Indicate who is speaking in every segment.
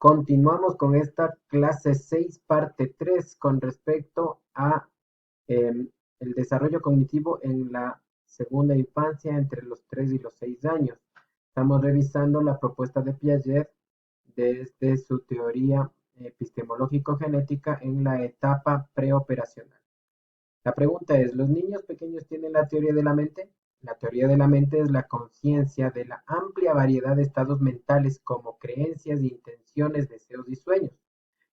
Speaker 1: Continuamos con esta clase 6, parte 3, con respecto a el desarrollo cognitivo en la segunda infancia entre los 3 y los 6 años. Estamos revisando la propuesta de Piaget desde su teoría epistemológico-genética en la etapa preoperacional. La pregunta es, ¿los niños pequeños tienen la teoría de la mente? La teoría de la mente es la conciencia de la amplia variedad de estados mentales como creencias, intenciones, deseos y sueños.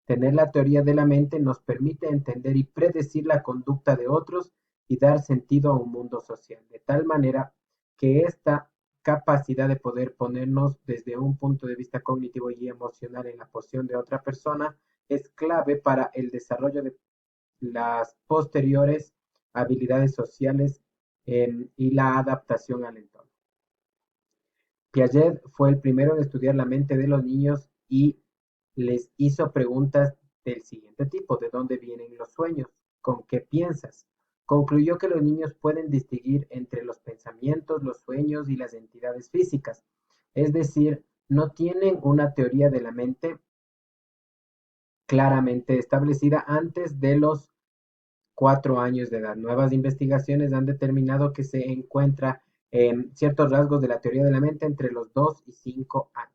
Speaker 1: Tener la teoría de la mente nos permite entender y predecir la conducta de otros y dar sentido a un mundo social, de tal manera que esta capacidad de poder ponernos desde un punto de vista cognitivo y emocional en la posición de otra persona es clave para el desarrollo de las posteriores habilidades sociales y la adaptación al entorno. Piaget fue el primero en estudiar la mente de los niños y les hizo preguntas del siguiente tipo: ¿de dónde vienen los sueños? ¿Con qué piensas? Concluyó que los niños pueden distinguir entre los pensamientos, los sueños y las entidades físicas, es decir, no tienen una teoría de la mente claramente establecida antes de los 4 años de edad. Nuevas investigaciones han determinado que se encuentra ciertos rasgos de la teoría de la mente entre los 2 y 5 años.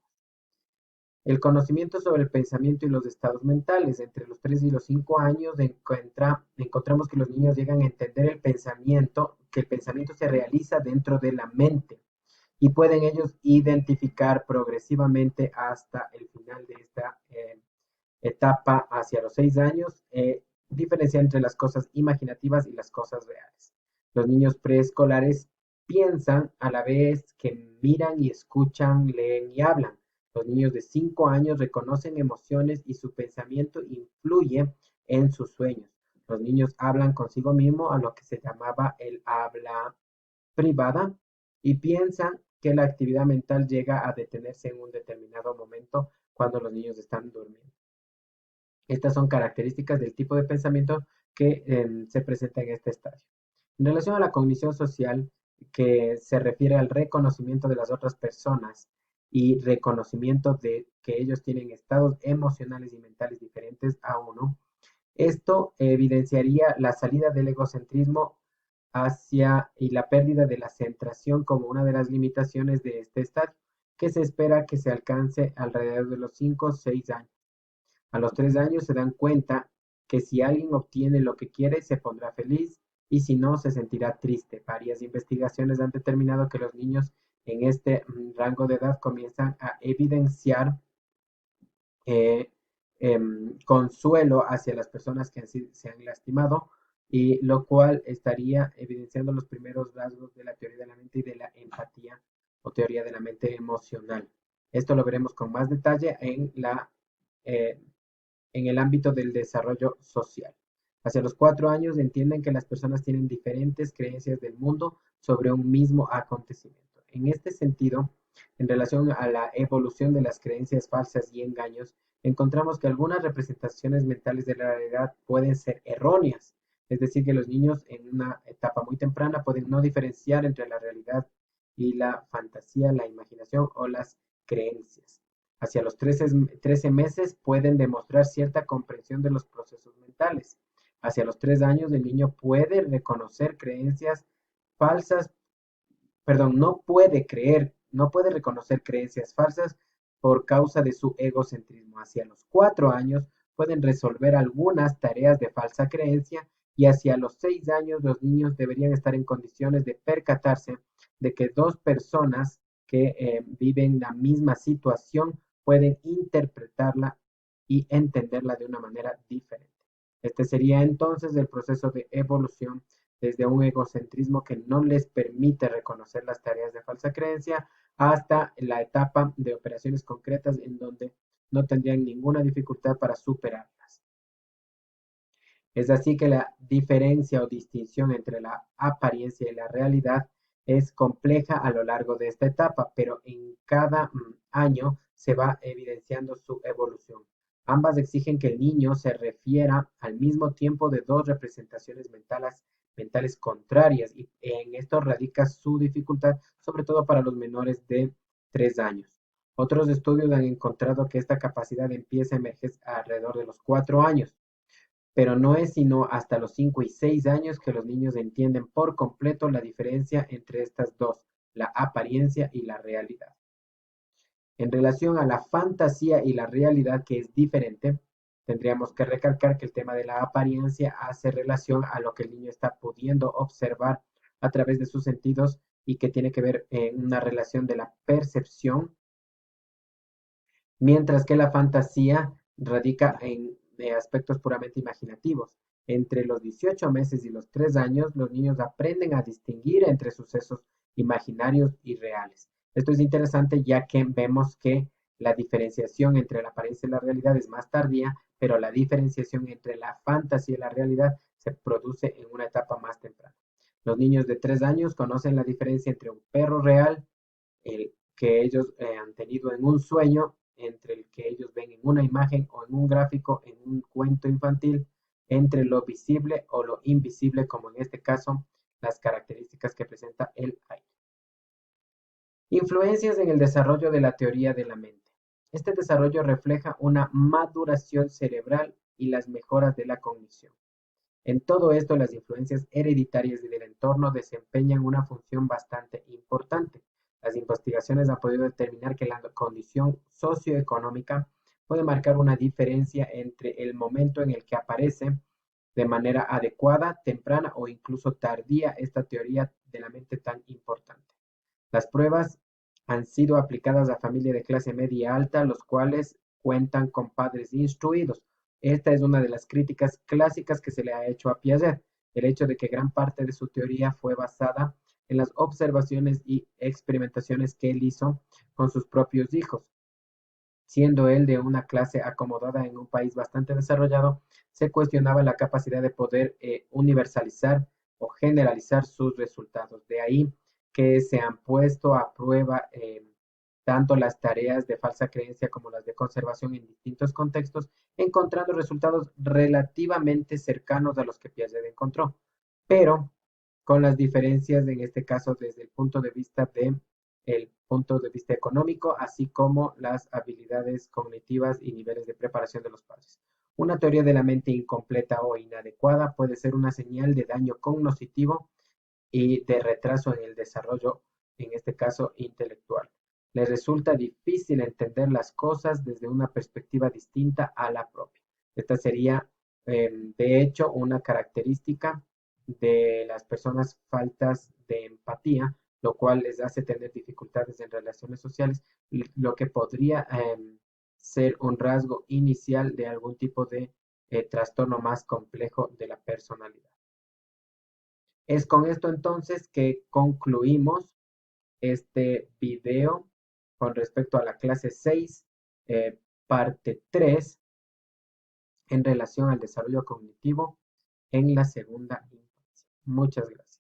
Speaker 1: El conocimiento sobre el pensamiento y los estados mentales. Entre los 3 y los 5 años encontramos que los niños llegan a entender el pensamiento, que el pensamiento se realiza dentro de la mente y pueden ellos identificar progresivamente hasta el final de esta etapa hacia los 6 años, diferenciar entre las cosas imaginativas y las cosas reales. Los niños preescolares piensan a la vez que miran y escuchan, leen y hablan. Los niños de 5 años reconocen emociones y su pensamiento influye en sus sueños. Los niños hablan consigo mismo, a lo que se llamaba el habla privada, y piensan que la actividad mental llega a detenerse en un determinado momento cuando los niños están durmiendo. Estas son características del tipo de pensamiento que se presenta en este estadio. En relación a la cognición social, que se refiere al reconocimiento de las otras personas y reconocimiento de que ellos tienen estados emocionales y mentales diferentes a uno, esto evidenciaría la salida del egocentrismo hacia y la pérdida de la centración como una de las limitaciones de este estadio, que se espera que se alcance alrededor de los 5 o 6 años. A los 3 años se dan cuenta que si alguien obtiene lo que quiere, se pondrá feliz y si no, se sentirá triste. Varias investigaciones han determinado que los niños en este rango de edad comienzan a evidenciar eh, consuelo hacia las personas que se han lastimado, y lo cual estaría evidenciando los primeros rasgos de la teoría de la mente y de la empatía o teoría de la mente emocional. Esto lo veremos con más detalle eh, en el ámbito del desarrollo social. Hacia los 4 años entienden que las personas tienen diferentes creencias del mundo sobre un mismo acontecimiento. En este sentido, en relación a la evolución de las creencias falsas y engaños, encontramos que algunas representaciones mentales de la realidad pueden ser erróneas, es decir, que los niños en una etapa muy temprana pueden no diferenciar entre la realidad y la fantasía, la imaginación o las creencias. Hacia los 13 meses pueden demostrar cierta comprensión de los procesos mentales. Hacia los 3 años el niño puede reconocer creencias falsas, perdón, no puede reconocer creencias falsas por causa de su egocentrismo. Hacia los 4 años pueden resolver algunas tareas de falsa creencia, y hacia los 6 años los niños deberían estar en condiciones de percatarse de que dos personas que viven la misma situación pueden interpretarla y entenderla de una manera diferente. Este sería entonces el proceso de evolución desde un egocentrismo que no les permite reconocer las tareas de falsa creencia hasta la etapa de operaciones concretas en donde no tendrían ninguna dificultad para superarlas. Es así que la diferencia o distinción entre la apariencia y la realidad es compleja a lo largo de esta etapa, pero en cada año se va evidenciando su evolución. Ambas exigen que el niño se refiera al mismo tiempo de dos representaciones mentales contrarias, y en esto radica su dificultad, sobre todo para los menores de 3 años. Otros estudios han encontrado que esta capacidad empieza a emerger alrededor de los 4 años, pero no es sino hasta los 5 y 6 años que los niños entienden por completo la diferencia entre estas dos, la apariencia y la realidad. En relación a la fantasía y la realidad, que es diferente, tendríamos que recalcar que el tema de la apariencia hace relación a lo que el niño está pudiendo observar a través de sus sentidos y que tiene que ver en una relación de la percepción, mientras que la fantasía radica en aspectos puramente imaginativos. Entre los 18 meses y los 3 años, los niños aprenden a distinguir entre sucesos imaginarios y reales. Esto es interesante ya que vemos que la diferenciación entre la apariencia y la realidad es más tardía, pero la diferenciación entre la fantasía y la realidad se produce en una etapa más temprana. Los niños de 3 años conocen la diferencia entre un perro real, el que ellos han tenido en un sueño, entre el que ellos ven en una imagen o en un gráfico, en un cuento infantil, entre lo visible o lo invisible, como en este caso las características que presenta el aire. Influencias en el desarrollo de la teoría de la mente. Este desarrollo refleja una maduración cerebral y las mejoras de la cognición. En todo esto, las influencias hereditarias y del entorno desempeñan una función bastante importante. Las investigaciones han podido determinar que la condición socioeconómica puede marcar una diferencia entre el momento en el que aparece de manera adecuada, temprana o incluso tardía esta teoría de la mente tan importante. Las pruebas han sido aplicadas a familias de clase media alta, los cuales cuentan con padres instruidos. Esta es una de las críticas clásicas que se le ha hecho a Piaget, el hecho de que gran parte de su teoría fue basada en las observaciones y experimentaciones que él hizo con sus propios hijos. Siendo él de una clase acomodada en un país bastante desarrollado, se cuestionaba la capacidad de poder universalizar o generalizar sus resultados. De ahí que se han puesto a prueba tanto las tareas de falsa creencia como las de conservación en distintos contextos, encontrando resultados relativamente cercanos a los que Piaget encontró, pero con las diferencias en este caso desde el punto de vista económico, así como las habilidades cognitivas y niveles de preparación de los padres. Una teoría de la mente incompleta o inadecuada puede ser una señal de daño cognitivo y de retraso en el desarrollo, en este caso intelectual. Les resulta difícil entender las cosas desde una perspectiva distinta a la propia. Esta sería, de hecho, una característica de las personas faltas de empatía, lo cual les hace tener dificultades en relaciones sociales, lo que podría ser un rasgo inicial de algún tipo de trastorno más complejo de la personalidad. Es con esto entonces que concluimos este video con respecto a la clase 6, parte 3, en relación al desarrollo cognitivo en la segunda infancia. Muchas gracias.